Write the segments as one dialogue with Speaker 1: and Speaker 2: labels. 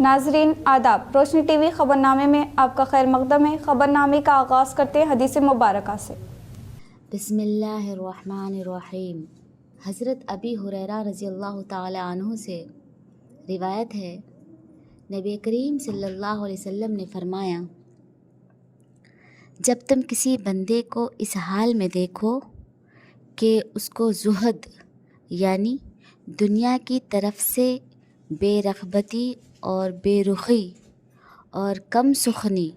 Speaker 1: नाजरीन आदाब, रोशनी टीवी खबरनामे में आपका खैर मकदम है। खबरनामे का आगाज़ करते हैं हदीस मुबारका से।
Speaker 2: बिस्मिल्लाहिर्रहमानिर्रहीम। हज़रत अबी हुरैरा रज़ियल्लाहु ताला अन्हु से रिवायत है, नबी करीम सल्लल्लाहु अलैहि वसल्लम ने फरमाया, जब तुम किसी बंदे को इस हाल में देखो कि उसको ज़ुहद यानी दुनिया की तरफ से बेरग़बती और बेरुखी और कम सुखनी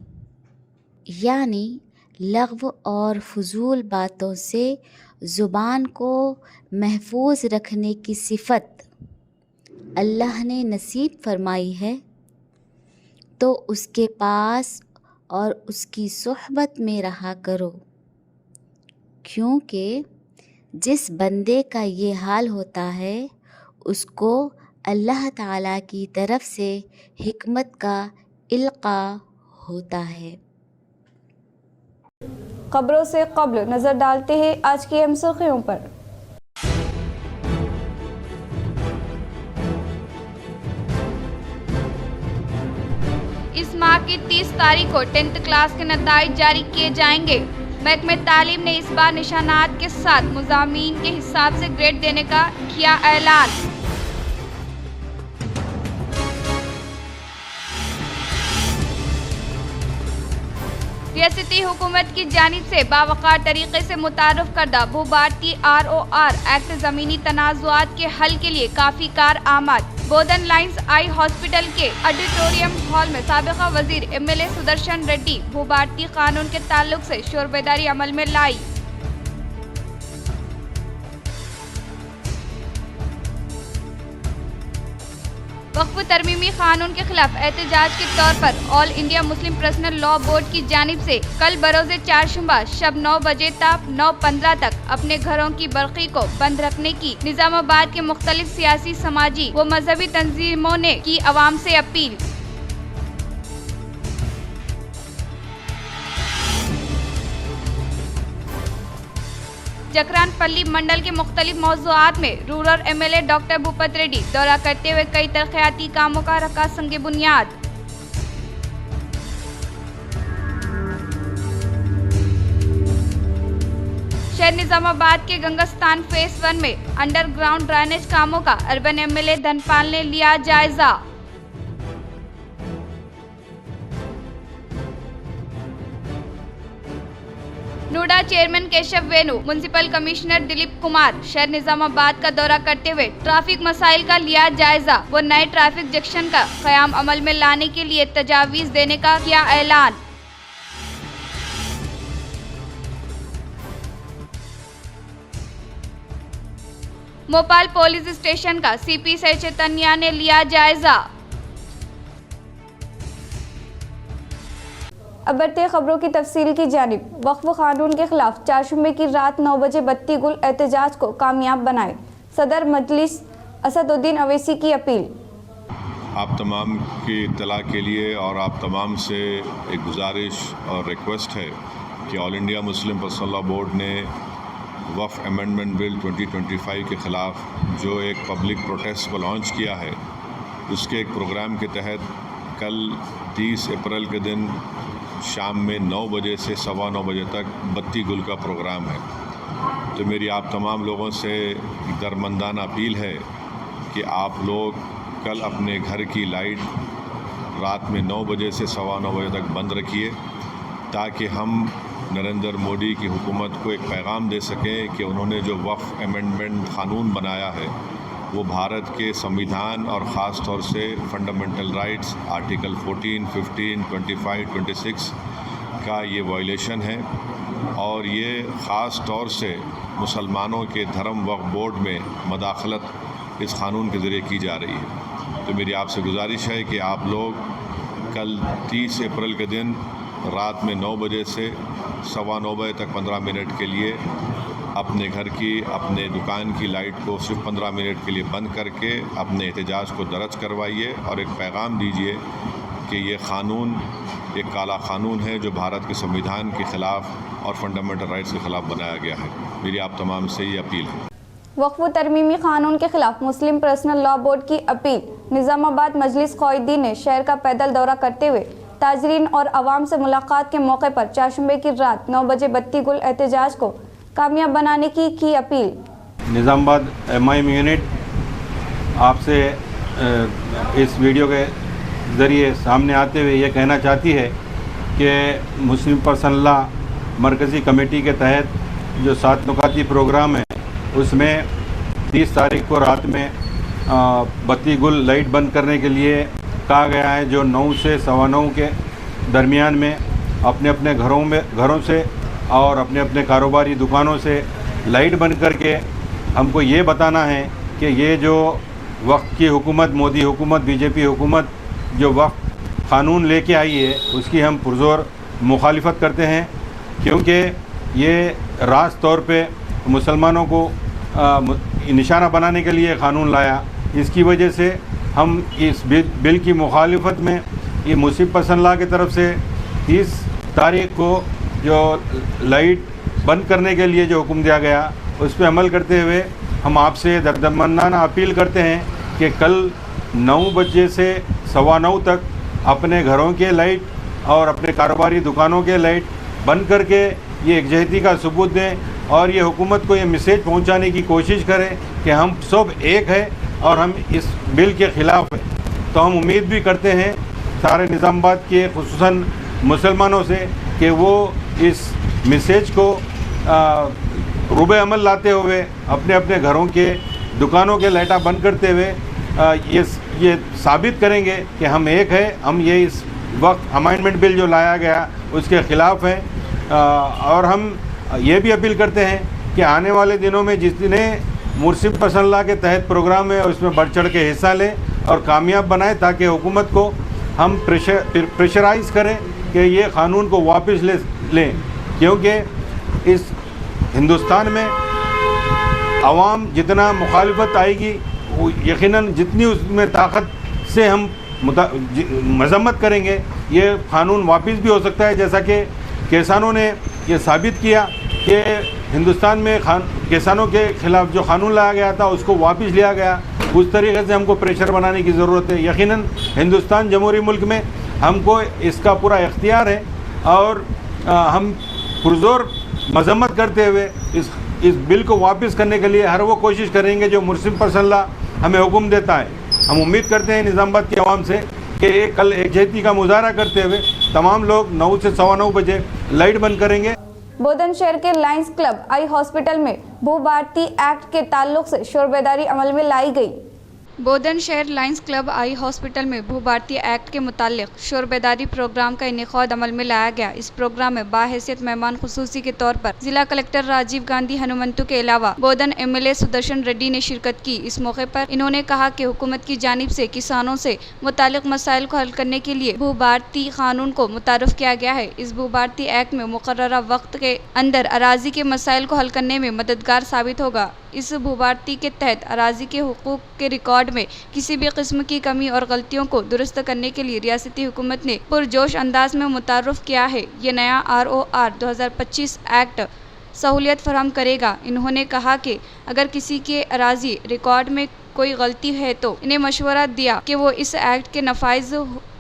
Speaker 2: यानी लग़्व और फ़ुज़ूल बातों से ज़ुबान को महफूज रखने की सिफ़त अल्लाह ने नसीब फरमाई है, तो उसके पास और उसकी सोहबत में रहा करो, क्योंकि जिस बंदे का ये हाल होता है उसको अल्लाह ताला की तरफ से हिकमत का इल्क़ा होता है।
Speaker 1: खबरों से क़ब्ल नज़र डालते हैं आज की अहम सुर्ख़ियों पर।
Speaker 3: इस माह की 30 तारीख को 10th क्लास के नताइज जारी किए जाएंगे। महकमे तालीम ने इस बार निशानात के साथ मुज़ामीन के हिसाब से ग्रेड देने का किया ऐलान। रियासती हुकूमत की जानिब से बावकार तरीके से मुतारफ करदा भू-भारतीय ROR एक्ट ज़मीनी तनाज़ुआत के हल के लिए काफ़ी कार आमद। बोधन लाइन्स आई हॉस्पिटल के ऑडिटोरियम हॉल में साबिक़ा वज़ीर MLA सुदर्शन रेड्डी भू-भारतीय कानून के ताल्लुक से शोर बेदारी अमल में लाई। वक्फ तरमीमी कानून के खिलाफ एहतजाज के तौर पर all India Muslim personal law board की जानिब से कल बरोज़े चारशंबा शब 9 बजे तक 9:15 तक अपने घरों की बरक़ी को बंद रखने की निज़ामाबाद के मुख्तलिफ सियासी, समाजी व मजहबी तंजीमों ने की अवाम से अपील। जकरानपल्ली मंडल के मुख्तलिफ मौज़ूआत में rural MLA doctor Bhupat Reddy दौरा करते हुए कई तरक्याती कामों का रखा संग बुनियाद। शहर निज़ामाबाद के गंगस्तान फेस 1 में अंडरग्राउंड ड्रेनेज कामों का अर्बन MLA धनपाल ने लिया जायजा। नोएडा चेयरमैन केशव वेणु, म्युनिसिपल कमिश्नर दिलीप कुमार शहर निज़ामाबाद का दौरा करते हुए ट्रैफिक मसाइल का लिया जायजा व नए ट्रैफिक जंक्शन का क़याम अमल में लाने के लिए तजावीज़ देने का किया ऐलान। भोपाल पुलिस स्टेशन का CP सह चैतन्या ने लिया जायजा।
Speaker 1: अब बढ़ते खबरों की तफसील की जानिब। वक्फ कानून के खिलाफ चारशंबे की रात 9 बजे बत्ती गुल एहतजाज को कामयाब बनाए, सदर मजलिस असदुद्दीन अवैसी की अपील।
Speaker 4: आप तमाम की इत्तला के लिए और आप तमाम से एक गुजारिश और रिक्वेस्ट है कि all India Muslim personal law board ने वक्फ अमेंडमेंट बिल 2025 के ख़िलाफ़ जो एक पब्लिक प्रोटेस्ट को लॉन्च किया है, उसके एक प्रोग्राम के तहत कल 30 अप्रैल के दिन शाम में 9 बजे से 9:15 बजे तक बत्ती गुल का प्रोग्राम है। तो मेरी आप तमाम लोगों से दरमंदाना अपील है कि आप लोग कल अपने घर की लाइट रात में 9 बजे से 9:15 बजे तक बंद रखिए, ताकि हम नरेंद्र मोदी की हुकूमत को एक पैगाम दे सकें कि उन्होंने जो वक्फ अमेंडमेंट क़ानून बनाया है वो भारत के संविधान और ख़ास तौर से फंडामेंटल राइट्स आर्टिकल 14, 15, 25, 26 का ये वायलेशन है, और ये ख़ास तौर से मुसलमानों के धर्म वक्फ बोर्ड में मदाखलत इस क़ानून के ज़रिए की जा रही है। तो मेरी आपसे गुजारिश है कि आप लोग कल 30 अप्रैल के दिन रात में 9 बजे से 9:15 बजे तक 15 मिनट के लिए अपने घर की, अपने दुकान की लाइट को सिर्फ 15 मिनट के लिए बंद करके अपने एहतजाज को दर्ज करवाइए और एक पैगाम दीजिए कि ये क़ानून एक काला क़ानून है जो भारत के संविधान के ख़िलाफ़ और फंडामेंटल राइट्स के ख़िलाफ़ बनाया गया है। मेरी आप तमाम से ये अपील है।
Speaker 1: वक्फ तरमीमी कानून के खिलाफ मुस्लिम पर्सनल लॉ बोर्ड की अपील। निज़ामाबाद मजलिस क़ायदीन ने शहर का पैदल दौरा करते हुए ताजरीन और आवाम से मुलाकात के मौके पर चारशंबे की रात 9 बजे बत्ती गुल एहतजाज को कामयाब बनाने की अपील।
Speaker 5: निज़ामाबाद MIM यूनिट आपसे इस वीडियो के ज़रिए सामने आते हुए ये कहना चाहती है कि मुस्लिम पर्सनल लॉ मरकज़ी कमेटी के तहत जो 7 नुकाती प्रोग्राम है उसमें 30 तारीख को रात में बत्ती गुल लाइट बंद करने के लिए कहा गया है, जो 9 से 9:15 के दरमियान में अपने अपने घरों से और अपने अपने कारोबारी दुकानों से लाइट बंद करके हमको ये बताना है कि ये जो वक्त की हुकूमत, मोदी हुकूमत, बीजेपी हुकूमत जो वक्त क़ानून लेके आई है उसकी हम पुरज़ोर मुखालिफत करते हैं, क्योंकि ये रास्त तौर पे मुसलमानों को निशाना बनाने के लिए क़ानून लाया। इसकी वजह से हम इस बिल की मुखालिफत में ये मुस्लिम पर्सनल लॉ की तरफ से 30 तारीख को जो लाइट बंद करने के लिए जो हुक्म दिया गया उस पर अमल करते हुए हम आपसे दर्दमंदाना अपील करते हैं कि कल 9 बजे से 9:15 तक अपने घरों के लाइट और अपने कारोबारी दुकानों के लाइट बंद करके ये एकजहती का सबूत दें और ये हुकूमत को ये मैसेज पहुंचाने की कोशिश करें कि हम सब एक है और हम इस बिल के ख़िलाफ़ हैं। तो हम उम्मीद भी करते हैं सारे निज़ामाबाद के खुसूसन मुसलमानों से कि वो इस मैसेज को रुबे अमल लाते हुए अपने अपने घरों के दुकानों के लाइटा बंद करते हुए ये साबित करेंगे कि हम एक है, हम ये इस वक्त अमेंडमेंट बिल जो लाया गया उसके ख़िलाफ़ हैं। और हम ये भी अपील करते हैं कि आने वाले दिनों में जितने मुस्लिम पर्सनल लॉ के तहत प्रोग्राम है उसमें बढ़ चढ़ के हिस्सा लें और कामयाब बनाएं, ताकि हुकूमत को हम प्रेशराइज़ करें कि ये क़ानून को वापस लें, क्योंकि इस हिंदुस्तान में आवाम जितना मुखालिफत आएगी वो यकीनन जितनी उसमें ताकत से हम मजम्मत करेंगे ये क़ानून वापस भी हो सकता है। जैसा कि किसानों ने ये साबित किया कि हिंदुस्तान में किसानों के ख़िलाफ़ जो क़ानून लाया गया था उसको वापस लिया गया। उस तरीके से हमको प्रेशर बनाने की ज़रूरत है। यकीनन हिंदुस्तान जमहूरी मुल्क में हमको इसका पूरा इख्तियार है और हम पुरज़ोर मजम्मत करते हुए इस बिल को वापस करने के लिए हर वो कोशिश करेंगे जो मुस्लिम पर्सनल लॉ हमें हुक्म देता है। हम उम्मीद करते हैं निज़ामाबाद की आवाम से कि कल एकजहती का मुजाहरा करते हुए तमाम लोग 9 से 9:15 बजे लाइट बंद करेंगे।
Speaker 1: बोधन शहर के लायंस क्लब आई हॉस्पिटल में भू भारती एक्ट के ताल्लुक से शोरबेदारी अमल में लाई गई।
Speaker 3: बोधन शहर लायंस क्लब आई हॉस्पिटल में भू भारती एक्ट के मुतालिक शोरबेदारी प्रोग्राम का इनेकाद अमल में लाया गया। इस प्रोग्राम में बाहैसियत मेहमान खुसूसी के तौर पर जिला कलेक्टर राजीव गांधी हनुमंतु के अलावा बोधन MLA सुदर्शन रेड्डी ने शिरकत की। इस मौके पर इन्होंने कहा कि हुकूमत की जानिब से किसानों से मुतालिक मसाइल को हल करने के लिए भू भारती कानून को मुतारफ़ किया गया है। इस भू भारती एक्ट में मुकर्ररा वक्त के अंदर अराजी के मसाइल को हल करने में मददगार साबित होगा। इस भू भारती के तहत अराजी के हुकूक के रिकॉर्ड में किसी भी किस्म की कमी और गलतियों को दुरुस्त करने के लिए रियासती हुकूमत ने पुरजोश अंदाज में मुतारफ़ किया है। ये नया ROR 2025 एक्ट सहूलियत फराहम करेगा। इन्होंने कहा कि अगर किसी के अराजी रिकॉर्ड में कोई गलती है तो इन्हें मशवरा दिया कि वो इस एक्ट के नफाइज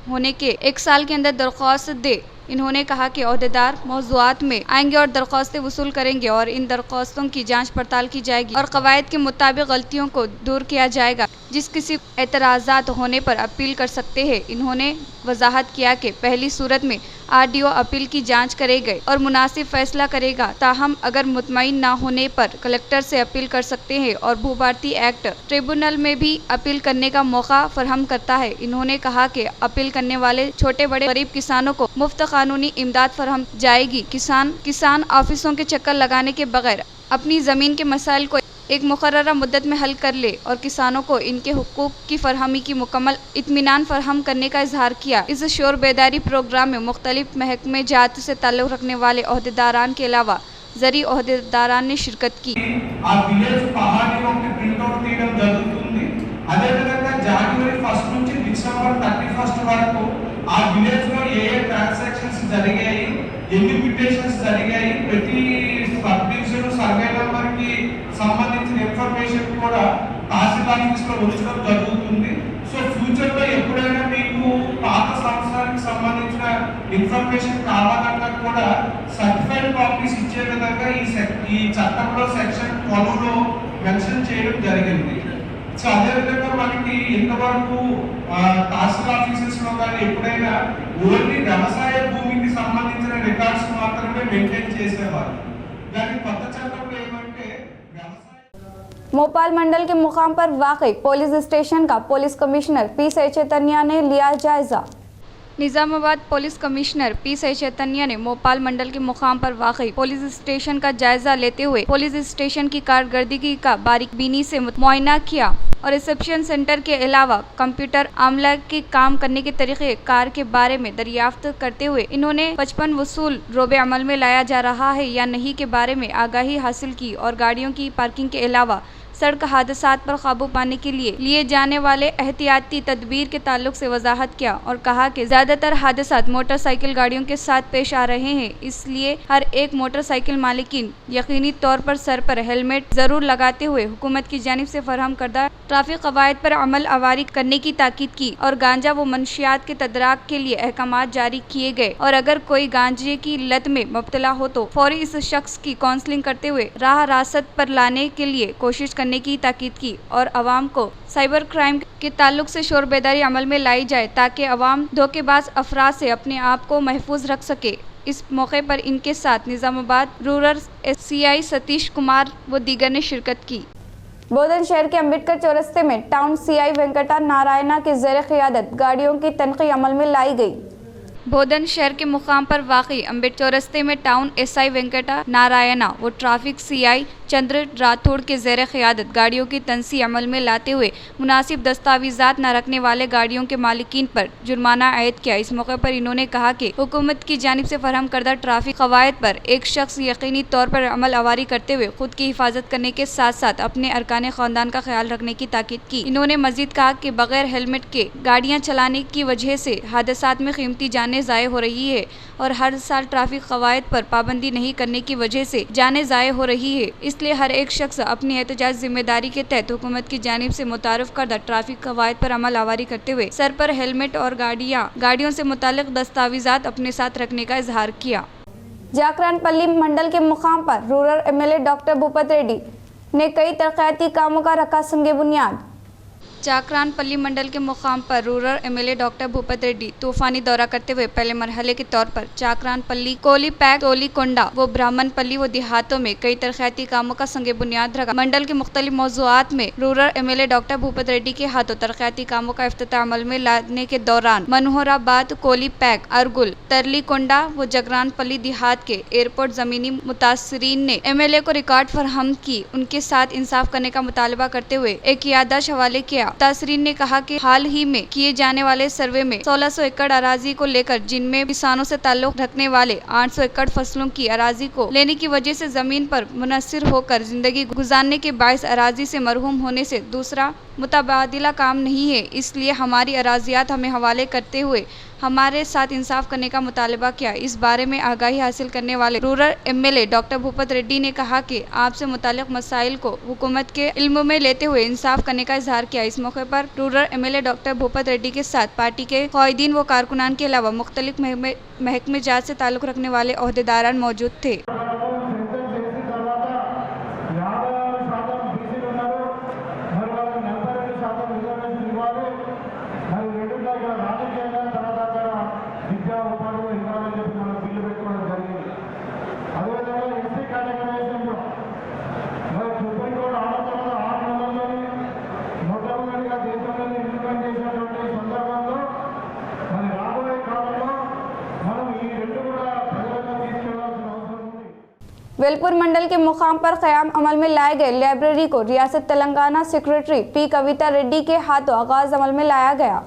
Speaker 3: होने के 1 साल के अंदर दरख्वास्त दे। इन्होंने कहा कि ओहदेदार मौज़ूआत में आएंगे और दरख्वास्तें वसूल करेंगे और इन दरख्वास्तों की जांच पड़ताल की जाएगी और कवायद के मुताबिक गलतियों को दूर किया जाएगा। जिस किसी एतराज़ात होने पर अपील कर सकते हैं। इन्होंने वजाहत किया कि पहली सूरत में RDO अपील की जांच करेगा और मुनासिब फैसला करेगा। ताहम अगर मुतमईन ना होने पर कलेक्टर से अपील कर सकते हैं और भू भारती एक्ट ट्रिब्यूनल में भी अपील करने का मौका फराहम करता है। इन्होंने कहा कि अपील करने वाले छोटे बड़े गरीब किसानों को मुफ्त कानूनी इमदाद फराहम जाएगी। किसान ऑफिसों के चक्कर लगाने के बगैर अपनी ज़मीन के मसाइल को एक मुकर्ररा मुद्दत में हल कर ले और किसानों को इनके हुकूक की फरहमी की मुकम्मल इत्मीनान फराहम करने का इजहार किया। इस शोर बेदारी प्रोग्राम में मुख्तलिफ महकमे जात से ताल्लुक़ रखने वाले ओहदेदारान के अलावा ज़री ओहदेदारान ने शिरकत की।
Speaker 6: సంబంధించిన ఇన్ఫర్మేషన్ కూడా తహసీల్ ఆఫీస్లో ఉంచడం జరుగుతుంది. సో ఫ్యూచర్లో ఎప్పుడైనా మీకు పాత సంవత్సరానికి సంబంధించిన ఇన్ఫర్మేషన్ కావాలన్నా కూడా సర్టిఫైడ్ కాపీస్ ఇచ్చే విధంగా ఈ చట్టంలో సెక్షన్ 12లో మెన్షన్ చేయడం జరిగింది. సో అదేవిధంగా మనకి ఇంతవరకు తహసీల్ ఆఫీసెస్లో కానీ ఎప్పుడైనా ఓన్లీ వ్యవసాయ భూమికి సంబంధించిన రికార్డ్స్ మాత్రమే మెయింటైన్ చేసేవారు. కానీ కొత్త చట్టంలో ఏమంటే
Speaker 1: भोपाल मंडल के मुकाम पर वाकई पुलिस स्टेशन का पुलिस कमिश्नर पी सई चैतन्य ने लिया जायजा।
Speaker 3: निजामाबाद पुलिस कमिश्नर पी सई चैतन्य ने भोपाल मंडल के मुकाम पर वाकई पुलिस स्टेशन का जायजा लेते हुए पुलिस स्टेशन की कारकर्दगी का बारीकबीनी से मुआयना किया और रिसेप्शन सेंटर के अलावा कंप्यूटर आमला के काम करने के तरीके कार के बारे में दरियाफ्त करते हुए इन्होंने 55 वसूल रोबे अमल में लाया जा रहा है या नहीं के बारे में आगाही हासिल की और गाड़ियों की पार्किंग के अलावा सड़क हादसात पर काबू पाने के लिए जाने वाले एहतियाती तदबीर के ताल्लुक से वजाहत किया और कहा कि ज़्यादातर हादसात मोटरसाइकिल गाड़ियों के साथ पेश आ रहे हैं, इसलिए हर एक मोटरसाइकिल मालिकीन यकीनी तौर पर सर पर हेलमेट ज़रूर लगाते हुए हुकूमत की जानिब से फरहम करदा ट्रैफिक कवायद पर अमल आवारी करने की ताकीद की और गांजा व मनशियात के तदराक के लिए अहकामात जारी किए गए और अगर कोई गांजे की लत में मुब्तला हो तो फौरी इस शख्स की काउंसलिंग करते हुए राह रासत पर लाने के लिए कोशिश करने की ताकीद की और अवाम को साइबर क्राइम के ताल्लुक से शोर बेदारी अमल में लाई जाए ताकि अवाम धोखेबाज अफराद से अपने आप को महफूज रख सके। इस मौके पर इनके साथ निजामाबाद रूरल SCI सतीश कुमार व दीगर ने शिरकत की।
Speaker 1: बोधन शहर के अम्बेडकर चौरस्ते में टाउन CI वेंकटा नारायणा के ज़ेर क़ियादत गाड़ियों की तनक़ी अमल में लाई गई।
Speaker 3: बोधन शहर के मुकाम पर वाक़ई अम्बेडकर चौरस्ते में टाउन SI वेंकटा नारायणा व ट्रैफिक CI चंद्र राठौड़ के ज़ेर क़ियादत गाड़ियों की तनसी अमल में लाते हुए मुनासिब दस्तावेज़ात न रखने वाले गाड़ियों के मालिकीन पर जुर्माना आयद किया। इस मौके पर इन्होंने कहा कि हुकूमत की जानिब से फरहम करदा ट्रैफिक कवायद पर एक शख्स यकीनी तौर पर अमल आवारी करते हुए खुद की हिफाजत करने के साथ साथ अपने अरकान ख़ानदान का ख्याल रखने की ताकीद की। इन्होंने मजीद कहा कि बगैर हेलमेट के गाड़ियाँ चलाने की वजह से हादसात में कीमती जानें ज़ाय हो रही है और हर साल ट्रैफिक कवायद पर पाबंदी नहीं करने की वजह से जानें ज़ाय हो रही है, इसलिए हर एक शख्स अपनी एहतजाज जिम्मेदारी के तहत हुकूमत की जानिब से मुतारफ करदा ट्रैफिक कवायद पर अमल आवारी करते हुए सर पर हेलमेट और गाड़ियों से मुतालिक दस्तावेज़ात अपने साथ रखने का इजहार किया।
Speaker 1: जाकरानपल्ली मंडल के मुकाम पर rural MLA doctor Bhupat Reddy ने कई तरक्याती कामों का रखा संगे बुनियाद।
Speaker 3: जाकरानपल्ली मंडल के मुकाम पर rural MLA doctor Bhupat Reddy तूफानी दौरा करते हुए पहले मरहले के तौर पर जाकरानपल्ली, कोलीपैक, टोलीकोंडा व ब्राह्मणपल्ली व देहातों में कई तरक्याती कामों का संगे बुनियाद रखा। मंडल के मुख्तलिफ मौज़ूआत में rural MLA doctor Bhupat Reddy के हाथों तरक्याती कामों का इफ्तिताह अमल में लाने के दौरान मनोहराबाद, कोलीपैक, अरगुल, तरलीकोंडा व जगरानपल्ली देहात के एयरपोर्ट ज़मीनी मुतासरीन ने MLA को रिकॉर्ड फरहम की उनके साथ इंसाफ करने का मुतालबा करते हुए एक याददाश्त हवाले किया। मुतासरीन ने कहा कि हाल ही में किए जाने वाले सर्वे में 1600 एकड़ अराजी को लेकर जिनमें किसानों से ताल्लुक रखने वाले 800 एकड़ फसलों की अराजी को लेने की वजह से जमीन पर मुनस्सिर होकर जिंदगी गुजारने के बायस अराजी से मरहूम होने से दूसरा मुतबादिला काम नहीं है, इसलिए हमारी अराजियात हमें हवाले करते हुए हमारे साथ इंसाफ करने का मुतालबा किया। इस बारे में आगाही हासिल करने वाले rural MLA doctor Bhupat Reddy ने कहा कि आपसे मुतालिक मसाइल को हुकूमत के इल्म में लेते हुए इंसाफ करने का इजहार किया। इस मौके पर rural MLA doctor Bhupat Reddy के साथ पार्टी के कायदीन व कारकुनान के अलावा मुख्तलिफ महकमे जात से ताल्लुक़ रखने वाले ओहदेदारान मौजूद थे।
Speaker 1: वेलपुर मंडल के मुकाम पर क़याम अमल में लाए गए लाइब्रेरी को रियासत तेलंगाना सेक्रेटरी P कविता रेड्डी के हाथों आगाज अमल में लाया गया।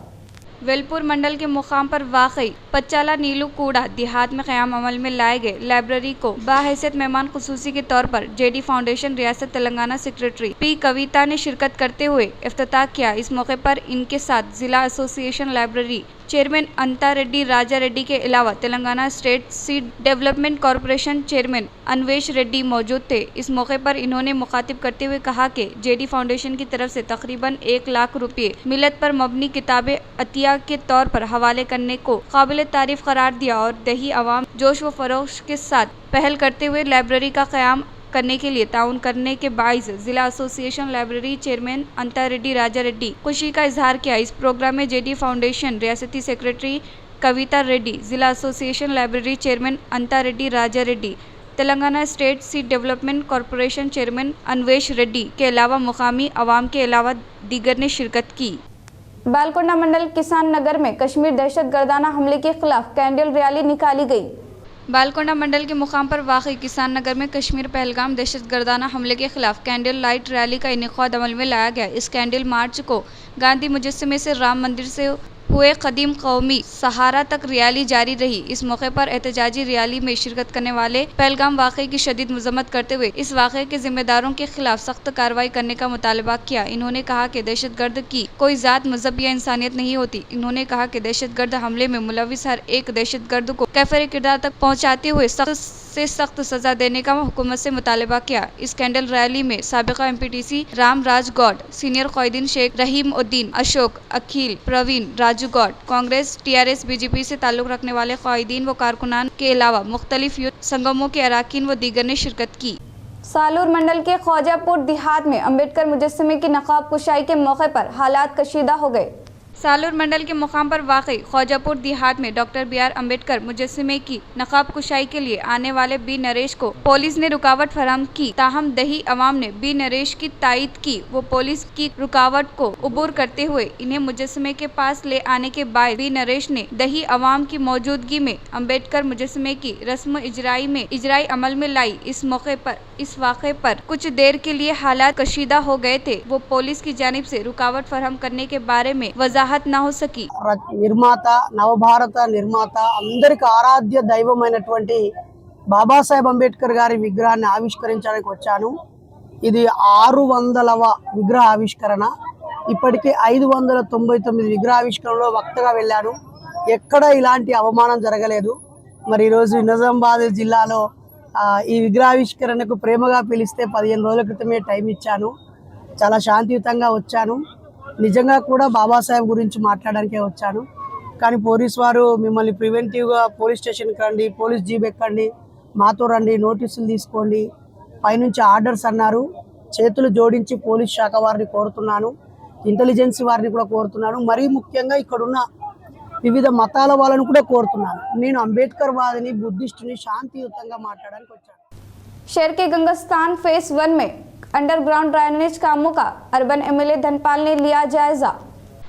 Speaker 3: वेलपुर मंडल के मुकाम पर वाकई पच्चाला नीलू कूड़ा देहात में क़याम अमल में लाए गए लाइब्रेरी को बाहैसियत मेहमान खुसूसी के तौर पर JD फाउंडेशन रियासत तेलंगाना सेक्रेटरी P कविता ने शिरकत करते हुए इफ्तिताह किया। इस मौके पर इनके साथ ज़िला association library chairman Anta Reddy Raja Reddy के अलावा Telangana state seed development corporation chairman Anvesh Reddy मौजूद थे। इस मौके पर इन्होंने मुखातिब करते हुए कहा कि जेडी फाउंडेशन की तरफ से तकरीबन 1 लाख रुपये मिलत पर मबनी किताबें अतिया के तौर पर हवाले करने को काबिल तारीफ करार दिया और दही अवाम जोश व फरोश के साथ पहल करते हुए लाइब्रेरी का क़याम करने के लिए ताउन करने के बाइस जिला association library chairman Anta Reddy Raja Reddy खुशी का इजहार किया। इस प्रोग्राम में जेडी फाउंडेशन रियासती सेक्रेटरी कविता रेड्डी, जिला association library chairman Anta Reddy Raja Reddy, Telangana state seed development corporation chairman Anvesh Reddy के अलावा मुकामी अवाम के अलावा दीगर ने शिरकत की।
Speaker 1: बालकोंडा मंडल किसान नगर में कश्मीर दहशतगर्दाना हमले के खिलाफ कैंडल रैली निकाली गई।
Speaker 3: बालकोंडा मंडल के मुकाम पर वाक़ई किसान नगर में कश्मीर पहलगाम दहशतगर्दाना हमले के खिलाफ कैंडल लाइट रैली का इनेकाद अमल में लाया गया। इस कैंडल मार्च को गांधी मुजस्समे से राम मंदिर से हुए कदीम कौमी सहारा तक रैली जारी रही। इस मौके पर एहतजाजी रैली में शिरकत करने वाले पहलगाम वाक़े की शदीद मजम्मत करते हुए इस वाक़े के जिम्मेदारों के खिलाफ सख्त कार्रवाई करने का मुतालबा किया। इन्होंने कहा कि दहशतगर्द की कोई ज़ात, मजहब या इंसानियत नहीं होती। इन्होंने कहा कि दहशतगर्द हमले में मुलविस हर एक दहशतगर्द को कैफर किरदार तक पहुँचाते हुए सख्त से सख्त सजा देने का हुकूमत से मुतालबा किया। इस कैंडल रैली में साबिका एमपीटीसी राम राज गौड, सीनियर कायदीन शेख रहीम उद्दीन, अशोक, अखिल, प्रवीण, राजू गौड, कांग्रेस, टीआरएस, बीजेपी से ताल्लुक रखने वाले कायदीन व कारकुनान के अलावा मुख्तलिफ यूथ संगमों के अराकीन व दीगर ने शिरकत की।
Speaker 1: सालूर मंडल के ख्वाजापुर देहात में अम्बेडकर मुजस्समे की नकाब कुशाई के मौके पर हालात कशीदा हो गए।
Speaker 3: सालूर मंडल के मुकाम पर वाक़ई ख्वाजापुर देहात में डॉक्टर बी.आर. अम्बेडकर मुजस्समे की नकाब कुशाई के लिए आने वाले बी नरेश को पुलिस ने रुकावट फराहम की। ताहम दही अवाम ने बी नरेश की तायद की। वो पुलिस की रुकावट को उबूर करते हुए इन्हें मुजस्समे के पास ले आने के बाद बी नरेश ने दही अवाम की मौजूदगी में अम्बेडकर मुजस्समे की रस्म इजराई अमल में लाई। इस वाक़े पर कुछ देर के लिए हालात कशीदा हो गए थे। वो पुलिस की जानिब से रुकावट फराहम करने के बारे में वजाहत ना हो सकी।
Speaker 7: నిర్మాత నవభారత నిర్మాత అందరికి ఆరాధ్య దైవమైనటువంటి బాబాసాహెబ్ అంబేద్కర్ గారి విగ్రహాన్ని ఆవిష్కరించడానికి వచ్చాను। ఇది 600వ విగ్రహ ఆవిష్కరణ। ఇప్పటికే 599 విగ్రహావిష్కరణలో వక్తగా వెళ్ళాను। ఎక్కడ ఇలాంటి అవమానం జరగలేదు। మరి ఈరోజు నిజామాబాద్ జిల్లాలో ఈ విగ్రహావిష్కరణకు ప్రేమగా పిలిస్తే 15 రోజుల క్రితమే టైం ఇచ్చాను। చాలా శాంతియుతంగా వచ్చాను। నిజంగా కూడా బాబాసాహెబ్ గురించి మాట్లాడడానికే వచ్చాను। కానీ పోలీస్ వారు మిమ్మల్ని ప్రివెంటివ్గా పోలీస్ స్టేషన్కి రండి, పోలీస్ జీప్ ఎక్కండి, మాతో రండి, నోటీసులు తీసుకోండి, పైనుంచి ఆర్డర్స్ అన్నారు। చేతులు జోడించి పోలీస్ శాఖ వారిని కోరుతున్నాను, ఇంటెలిజెన్స్ వారిని కూడా కోరుతున్నాను, మరీ ముఖ్యంగా ఇక్కడున్న వివిధ మతాల వాళ్ళని కూడా కోరుతున్నాను। నేను అంబేద్కర్ వాదిని, బుద్ధిస్టుని, శాంతియుతంగా మాట్లాడడానికి వచ్చాను।
Speaker 1: शहर के गंगस्तान फेज 1 में अंडरग्राउंड ड्रेनेज कामों का अर्बन एमएलए धनपाल ने लिया जायजा।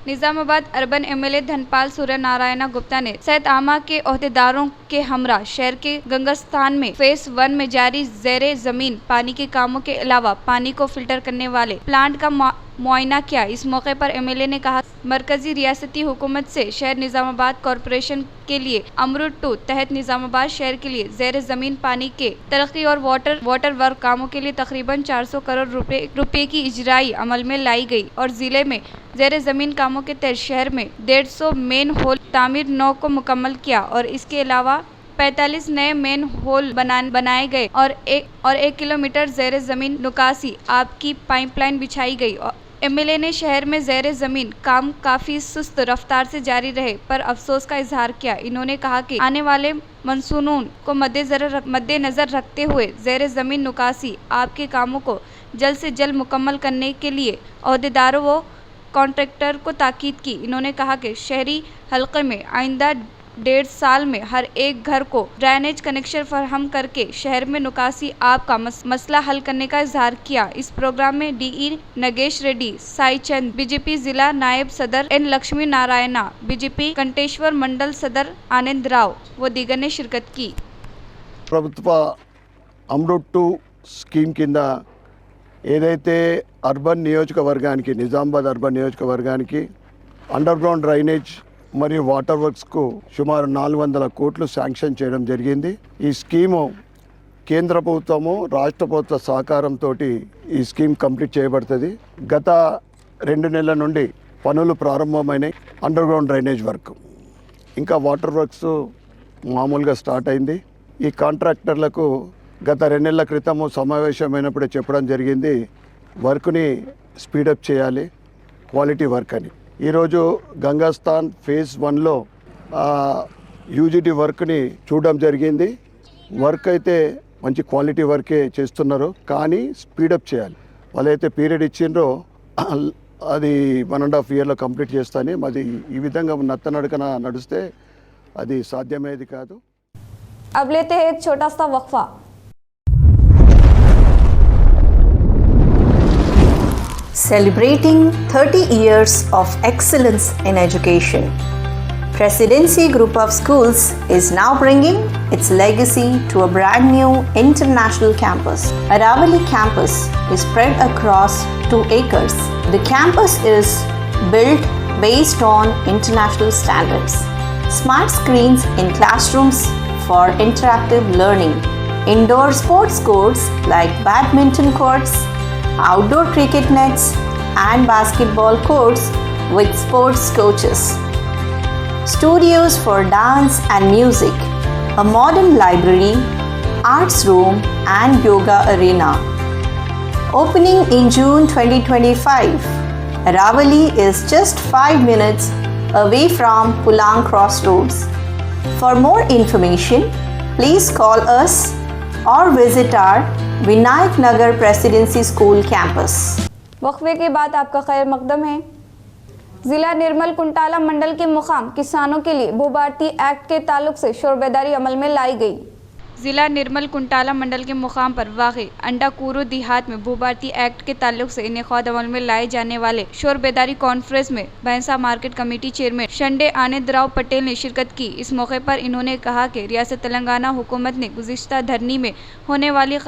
Speaker 3: निजामाबाद अर्बन एमएलए धनपाल सूर्य नारायण गुप्ता ने सैयद आमा के ओहदेदारों के हमरा शहर के गंगस्तान में फेज 1 में जारी ज़ेरे ज़मीन पानी के कामों के अलावा पानी को फिल्टर करने वाले प्लांट का मुआयना किया। इस मौके पर एमएलए ने कहा, मरकजी रियासती हुकूमत से शहर निजामाबाद कॉरपोरेशन के लिए अमरूद 2 तहत निजामाबाद शहर के लिए ज़ेरे ज़मीन पानी के तरक्की और वाटर वर्क कामों के लिए तकरीबन 400 करोड़ रुपए की इजराई अमल में लाई गई और जिले में ज़ेरे ज़मीन कामों के तहत शहर में 150 मेन होल तामीर 9 को मुकम्मल किया और इसके अलावा 45 नए मेन होल बनाए गए और 1 किलोमीटर ज़ेरे ज़मीन निकासी आपकी पाइपलाइन बिछाई गई। एमएलए ने शहर में ज़ेरे ज़मीन काम काफ़ी सुस्त रफ्तार से जारी रहे पर अफसोस का इजहार किया। इन्होंने कहा कि आने वाले मनसूनों को मद्देनज़र रखते हुए ज़ेरे ज़मीन निकासी आपके कामों को जल्द से जल्द मुकम्मल करने के लिए अहदेदारों व कॉन्ट्रैक्टर को ताकीद की। इन्होंने कहा कि शहरी हल्के में आइंदा 1.5 साल में हर एक घर को ड्रेनेज कनेक्शन फराहम करके शहर में निकासी आप का मसला हल करने का इजहार किया। इस प्रोग्राम में डीई नगेश रेड्डी, साई चंद, बीजेपी जिला नायब सदर एन लक्ष्मी नारायणा, बीजेपी कंटेश्वर मंडल सदर आनंद राव व दीगर ने शिरकत की।
Speaker 8: ప్రభుత్వ అమృత్ 2 స్కీమ్ కింద ఏదైతే అర్బన్ నియోజకవర్గానికి నిజామాబాద్ అర్బన్ నియోజకవర్గానికి అండర్ గ్రౌండ్ డ్రైనేజ్ మరియు వాటర్ వర్క్స్కు సుమారు 400 కోట్లు శాంక్షన్ చేయడం జరిగింది। ఈ స్కీము కేంద్ర ప్రభుత్వము రాష్ట్ర ప్రభుత్వ సహకారంతో ఈ స్కీమ్ కంప్లీట్ చేయబడుతుంది। గత 2 నెలల నుండి పనులు ప్రారంభమైనాయి అండర్ గ్రౌండ్ డ్రైనేజ్ వర్క్। ఇంకా వాటర్ వర్క్స్ మామూలుగా స్టార్ట్ అయింది. ఈ కాంట్రాక్టర్లకు గత 2 నెలల క్రితము సమావేశమైనప్పుడే చెప్పడం జరిగింది వర్క్ని స్పీడప్ చేయాలి, క్వాలిటీ వర్క్ అని. ఈరోజు గంగాస్థాన్ ఫేజ్ 1లో యూజిటీ వర్క్ని చూడడం జరిగింది. వర్క్ అయితే మంచి క్వాలిటీ వర్కే చేస్తున్నారు, కానీ స్పీడప్ చేయాలి. వాళ్ళైతే పీరియడ్ ఇచ్చిండ్రో అది 1.5 ఇయర్లో కంప్లీట్ చేస్తానే. అది ఈ విధంగా నత్తనడకన నడిస్తే అది సాధ్యమయ్యేది కాదు.
Speaker 1: अब लेते हैं एक छोटा सा वक्फा.
Speaker 9: Celebrating 30 years of excellence in education, Presidency Group of Schools is now bringing its legacy to a brand new international campus. Aravali campus is spread across 2 acres. The campus is built based on international standards. Smart screens in classrooms for interactive learning. Indoor sports courts like badminton courts, outdoor cricket nets, and basketball courts with sports coaches. Studios for dance and music, a modern library, arts room, and yoga arena. Opening in June 2025, Aravali is just 5 minutes away from Pulang Crossroads. For more information, please call us or visit our Vinayak Nagar Presidency School campus.
Speaker 1: वक्फे के बाद आपका खैर मकदम है. जिला निर्मल कुंटाला मंडल के मुकाम किसानों के लिए भू भारती एक्ट के ताल्लुक से शोरबेदारी अमल में लाई गई. जिला निर्मल कुंटाला मंडल के मुकाम पर वाक़ई अंडाकूरू देहात में भू भारती एक्ट के ताल्लुक से इनेकाद अमल में लाए जाने वाले शोरबेदारी कॉन्फ्रेंस में Bhainsa market committee chairman Shande Anandrao Patel ने शिरकत की. इस मौके पर इन्होंने कहा कि रियासत तेलंगाना हुकूमत ने गुज़िश्ता धरनी में होने वाले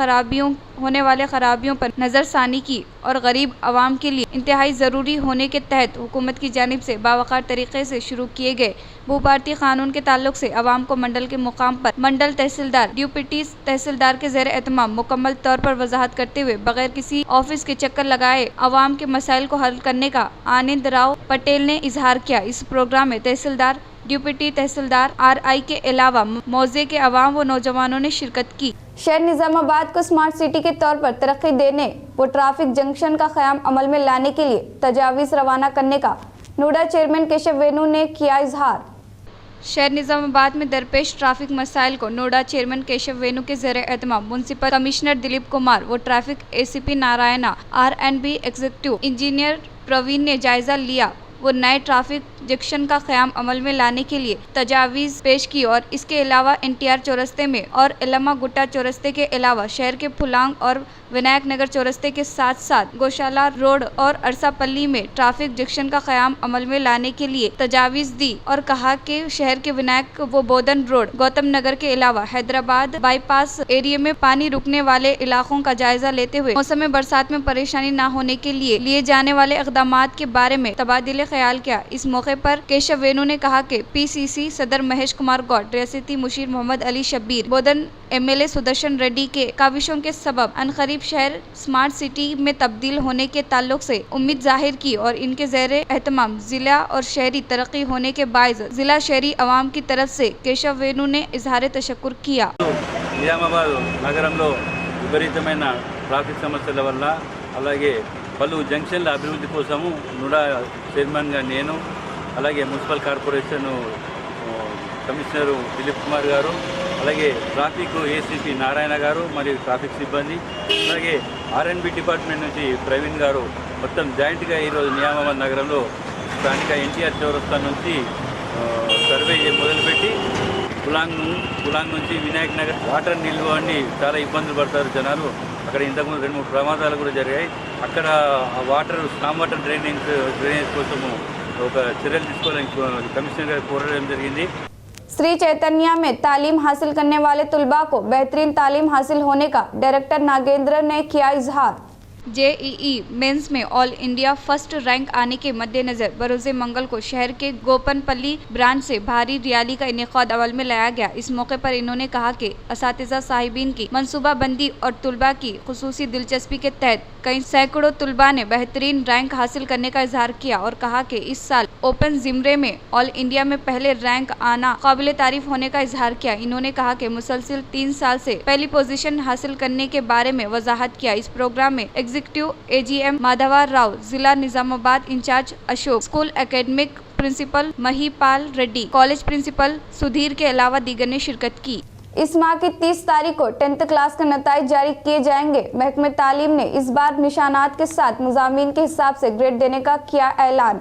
Speaker 1: खराबियों पर नज़रसानी की और गरीब आवाम के लिए इंतहाई ज़रूरी होने के तहत हुकूमत की जानिब से बावकार तरीके से शुरू किए गए भू भारती कानून के ताल्लुक से आवाम को मंडल के मुकाम पर मंडल तहसीलदार डिप्टी तहसीलदार के ज़ेर एहतमाम मुकम्मल तौर पर वजाहत करते हुए बगैर किसी ऑफिस के चक्कर लगाए आवाम के मसाइल को हल करने का आनंद राव पटेल ने इजहार किया. इस प्रोग्राम में तहसीलदार, डिप्टी तहसीलदार, RI के अलावा मौजे के अवाम व नौजवानों ने शिरकत की. शहर निजामाबाद को स्मार्ट सिटी के तौर पर तरक्की देने व ट्रैफिक जंक्शन का क़याम अमल में लाने के लिए तजावीज़ रवाना करने का नोडा चेयरमैन केशव वेणु ने किया इजहार. शहर निजामाबाद में दरपेश ट्रैफिक मसाइल को नोडा चेयरमैन केशव वेणु के ज़रिए एहतमाम म्युनिसिपल कमिश्नर दिलीप कुमार व traffic ACP Narayana, RNB executive engineer Praveen ने जायजा लिया वो नए ट्रैफिक जंक्शन का क़याम अमल में लाने के लिए तजावीज़ पेश की और इसके अलावा NTR चौरस्ते में और इलामा गुट्टा चौरस्ते के अलावा शहर के फुलांग और विनायक नगर चौरस्ते के साथ साथ गौशाला रोड और अरसापल्ली में ट्रैफिक जंक्शन का क़याम अमल में लाने के लिए तजावीज़ दी और कहा कि शहर के विनायक व बोधन रोड, गौतम नगर के अलावा हैदराबाद बाईपास एरिया में पानी रुकने वाले इलाकों का जायजा लेते हुए मौसम बरसात में परेशानी न होने के लिए जाने वाले इक़दामात के बारे में तबादले ख्याल किया. इस मौके पर केशव वेणु ने कहा कि PCC सदर महेश कुमार गौड़, रियासती मुशीर मोहम्मद अली शब्बीर, बोधन MLA सुदर्शन रेड्डी के काविशों के सबब अनकरीब शहर स्मार्ट सिटी में तब्दील होने के ताल्लुक से उम्मीद जाहिर की और इनके ज़ेरे एहतमाम जिला और शहरी तरक्की होने के बायस जिला शहरी अवाम की तरफ से केशव वेणु ने इजहार तशक्कुर किया.
Speaker 10: నిజామాబాద్ నగరంలో విపరీతమైన ట్రాఫిక్ సమస్యల వల్ల అలాగే పలు జంక్షన్ల అభివృద్ధి కోసము నుడా చైర్మన్గా నేను, అలాగే municipal corporation commissioner Dilip Kumar గారు, అలాగే ట్రాఫిక్ ACP నారాయణ గారు మరియు ట్రాఫిక్ సిబ్బంది, అలాగే RNB డిపార్ట్మెంట్ నుంచి ప్రవీణ్ గారు మొత్తం జాయింట్గా ఈరోజు నిజామాబాద్ నగరంలో స్థానిక NTR చౌరస్తా నుంచి సర్వే మొదలుపెట్టి పులాంగ్ నుంచి వినాయక్ నగర్ వాటర్ నిల్వ అని చాలా ఇబ్బందులు పడతారు జనాలు. అక్కడ ఇంతకుముందు 2-3 ప్రమాదాలు కూడా జరిగాయి. అక్కడ వాటర్ స్టామ్ వాటర్ డ్రైనేజ్ కోసము ఒక చర్యలు తీసుకోవాలని కమిషనర్ గారు కోరడం జరిగింది.
Speaker 1: श्री चैतन्य में तालीम हासिल करने वाले तुलबा को बेहतरीन तालीम हासिल होने का डायरेक्टर नागेंद्र ने किया इजहार.
Speaker 3: जेईई मेंस में ऑल इंडिया फर्स्ट रैंक आने के मद्देनजर बरोज़े मंगल को शहर के गोपनपल्ली ब्रांच से भारी रैली का इनेकाद अमल में लाया गया। इस मौके पर इन्होंने कहा कि असातिज़ा साहिबीन की मनसूबाबंदी और तुलबा की खुसूसी दिलचस्पी के तहत कई सैकड़ों तुलबा ने बेहतरीन रैंक हासिल करने का इजहार किया और कहा कि इस साल ओपन ज़िमरे में ऑल इंडिया में पहले रैंक आना काबिल तारीफ होने का इजहार किया। इन्होंने कहा कि मुसलसिल 3 साल से पहली पोजीशन हासिल करने के बारे में वजाहत किया। इस प्रोग्राम में एग्जीक्यूटिव एजीएम माधवा राव, जिला Nizamabad incharge Ashok, school academic principal Mahipal Reddy, college principal Sudhir के अलावा दीगर ने शिरकत की।
Speaker 1: इस माह की 30 तारीख को 10th क्लास के नतीजे जारी किए जाएंगे। महकमे तालीम ने इस बार निशानात के साथ मुज़ामीन के हिसाब से ग्रेड देने का किया ऐलान।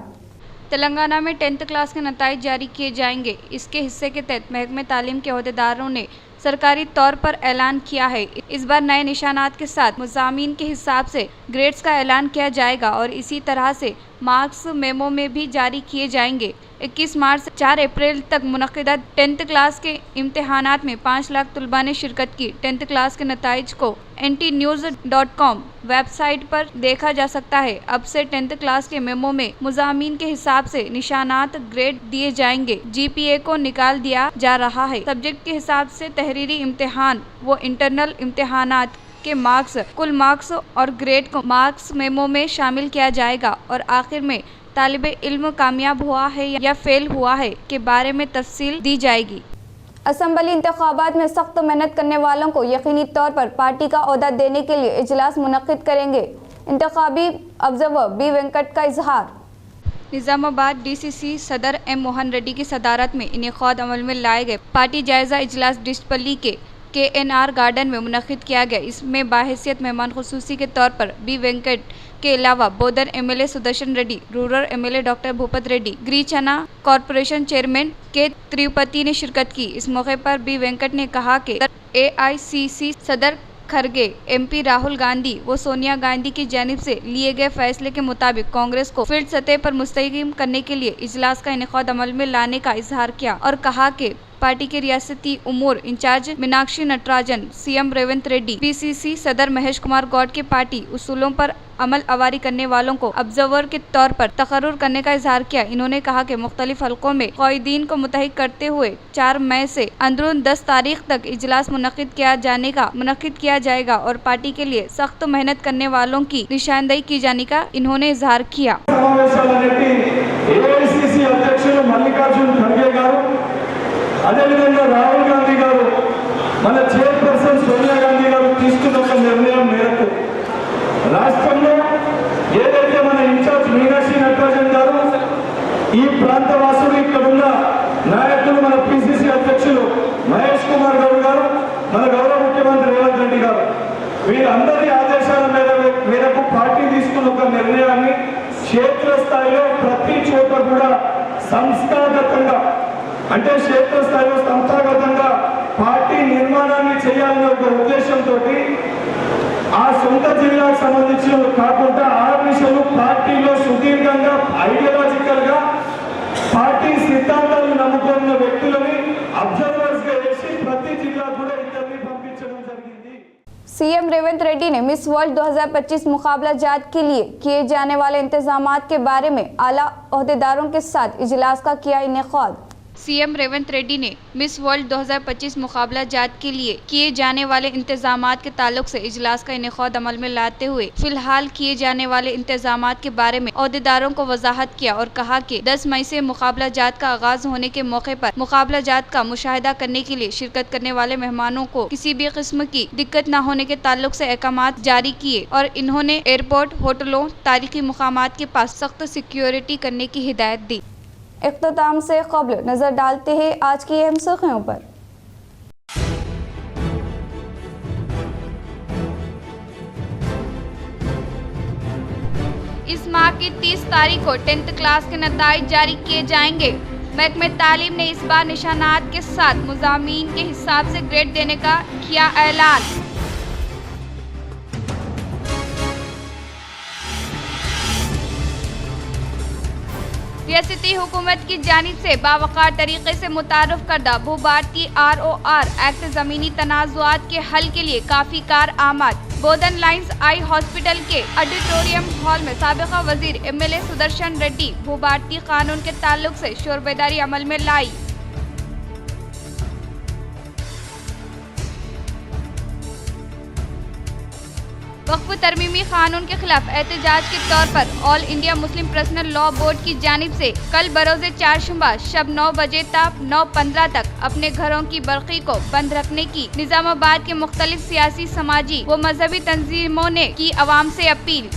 Speaker 3: तेलंगाना में 10th क्लास के नतीजे जारी किए जाएंगे। इसके हिस्से के तहत महकमे तालीम के अहदेदारों ने सरकारी तौर पर ऐलान किया है। इस बार नए निशानात के साथ मुज़ामीन के हिसाब से ग्रेड्स का ऐलान किया जाएगा और इसी तरह से मार्क्स मेमो में भी जारी किए जाएंगे। 21 मार्च से 4 अप्रैल तक मुनक़िदा 10th क्लास के इम्तिहानात में 5 लाख तुलबा ने शिरकत की। 10th क्लास के नतीजे को ntnews.com वेबसाइट पर देखा जा सकता है। अब से 10th क्लास के मेमो में मुज़ामीन के हिसाब से निशानात ग्रेड दिए जाएंगे। जीपीए को निकाल दिया जा रहा है। सब्जेक्ट के हिसाब से तहरीरी इम्तिहान व इंटरनल इम्तिहानात के मार्क्स, कुल मार्क्स और ग्रेड को मार्क्स मेमो में शामिल किया जाएगा और आखिर में तालिब इल्म कामयाब हुआ है या फेल हुआ है के बारे में तफसील दी जाएगी।
Speaker 1: असम्बली इंतखाबात में सख्त मेहनत करने वालों को यकीनी तौर पर पार्टी का ओहदा देने के लिए इजलास मुनक्किद करेंगे। इंतखाबी ऑब्जर्वर बी वेंकट का इजहार।
Speaker 3: निजामाबाद डीसीसी सदर एम मोहन रेड्डी की सदारत में इनेकाद अमल में लाए गए पार्टी जायजा इजलास डिस्पल्ली के KNR गार्डन में मुनक्किद किया गया। इसमें बाहैसियत मेहमान खुसूसी के तौर पर बी वेंकट के अलावा Bodhan MLA Sudarshan Reddy, rural MLA doctor Bhupat Reddy, ग्रीचना कॉरपोरेशन चेयरमैन के त्रिपति ने शिरकत की। इस मौके पर बी वेंकट ने कहा कि AICC सदर खरगे, MP राहुल गांधी व सोनिया गांधी की जानिब से लिए गए फैसले के मुताबिक कांग्रेस को फील्ड सतह पर मुस्तहकम करने के लिए इजलास का इनेकाद अमल में लाने का इजहार किया और कहा कि पार्टी के रियासती उमूर incharge Meenakshi Natarajan, CM Revanth Reddy, PCC सदर महेश कुमार गौड के पार्टी उसूलों पर अमल अवारी करने वालों को ऑब्जर्वर के तौर पर तकर्रुर करने का इजहार किया। इन्होंने कहा कि मुख्तलिफ हलकों में क़ायदीन को मुतहक करते हुए 4 मई से अंदरून 10 तारीख तक इजलास मुनक्किद किया जाएगा और पार्टी के लिए सख्त मेहनत करने वालों की निशानदेही की जाने का इन्होंने इजहार किया।
Speaker 6: అదేవిధంగా రాహుల్ గాంధీ గారు మన చైర్పర్సన్ సోనియా గాంధీ గారు తీసుకున్న ఒక నిర్ణయం మేరకు రాష్ట్రంలో ఏదైతే మన ఇన్ఛార్జ్ మీనాక్షి నటరాజన్ గారు, ఈ ప్రాంత వాసులు, ఇక్కడున్న నాయకులు, మన PCC అధ్యక్షులు మహేష్ కుమార్ గౌడ్ గారు, మన గౌరవ ముఖ్యమంత్రి రేవంత్ రెడ్డి గారు, వీరందరి ఆదేశాల మేరకు పార్టీ తీసుకున్న ఒక నిర్ణయాన్ని క్షేత్రస్థాయిలో ప్రతి చోట కూడా సంస్థాగతంగా, అంటే క్షేత్రస్థాయిలో సంస్థాగతంగా పార్టీ నిర్మాణాన్ని చేయాలనే ఒక ఉద్దేశంతో ఆ సొంత జిల్లాకు సంబంధించిన కాకుండా ఆర్మిషన్లు పార్టీలో సుదీర్ఘంగా ఐడియాలజికల్ గా పార్టీ సిద్ధాంతాలను నమ్ముకున్న వ్యక్తులని అబ్జర్వర్స్ గా వేసి ప్రతి జిల్లా కూడా ఇద్దరిని పంపించడం జరిగింది।
Speaker 1: CM रेवंत रेड्डी ने मिस वर्ल्ड 2025 मुकाबला जात के लिए किए जाने वाले इंतजामात के बारे में आला ओहदेदारों के साथ इजलास का किया इनेकाद।
Speaker 3: CM रेवंत रेड्डी ने मिस वर्ल्ड 2025 मुकाबला जात के लिए किए जाने वाले इंतजामात के ताल्लुक से इजलास का इनेकाद अमल में लाते हुए फिलहाल किए जाने वाले इंतजामात के बारे में अहदेदारों को वजाहत किया और कहा कि 10 मई से मुकाबला जात का आगाज होने के मौके पर मुकाबला जात का मुशाहिदा करने के लिए शिरकत करने वाले मेहमानों को किसी भी किस्म की दिक्कत न होने के ताल्लुक से अहकामात जारी किए और इन्होंने एयरपोर्ट, होटलों, तारीखी मुकामात के पास सख्त सिक्योरिटी करने की हिदायत दी।
Speaker 1: इख्तिताम से क़ब्ल नजर डालते हैं आज की अहम सुर्खियों पर।
Speaker 3: इस माह की 30 तारीख को 10th क्लास के नतीजे जारी किए जाएंगे। महकमे तालीम ने इस बार निशानात के साथ मुज़ामीन के हिसाब से ग्रेड देने का किया ऐलान। रियासती हुकूमत की जानिब से बावकार तरीके से मुतारफ करदा भू भारती ROR एक्ट ज़मीनी तनाज़ुआत के हल के लिए काफ़ी कार आमद। बोधन लाइंस आई हॉस्पिटल के ऑडिटोरियम हॉल में साबिका वजीर MLA सुदर्शन रेड्डी भू भारतीय कानून के ताल्लुक से शोर बेदारी अमल में लाई। वक्फ तरमीमी कानून के खिलाफ एहतजाज के तौर पर all India Muslim personal law board की जानिब से कल बरोज़े चारशंबा शब 9 बजे तक 9:15 तक अपने घरों की बरक़ी को बंद रखने की निजामाबाद के मुख्तलिफ सियासी, समाजी व मजहबी तंजीमों ने की अवाम से अपील।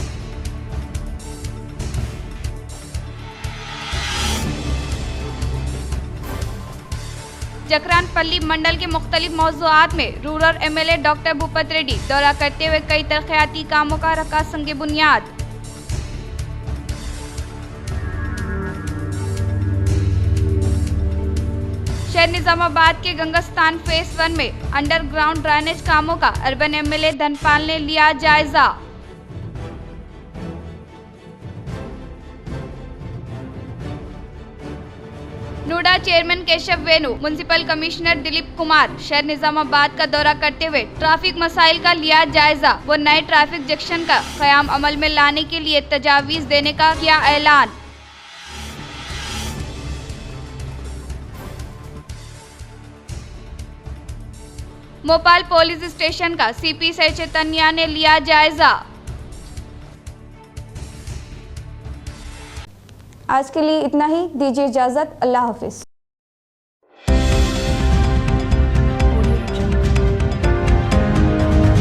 Speaker 3: जकरानपल्ली मंडल के मुख्तलिफ मौज़ूआत में rural MLA doctor Bhupat Reddy दौरा करते हुए कई तरक्याती कामों का रखा संग बुनियाद। शहर निजामाबाद के गंगास्थान फेज 1 में अंडरग्राउंड ड्रेनेज कामों का अर्बन MLA धनपाल ने लिया जायजा। नोएडा चेयरमैन केशव वेणु, म्युनिसिपल कमिश्नर दिलीप कुमार शहर निजामाबाद का दौरा करते हुए ट्रैफिक मसाइल का लिया जायजा व नए ट्रैफिक जंक्शन का क़याम अमल में लाने के लिए तजावीज़ देने का किया ऐलान। भोपाल पुलिस स्टेशन का CP से चैतन्या ने लिया जायजा।
Speaker 1: आज के लिए इतना ही, दीजिए इजाज़त, अल्लाह हाफिज़।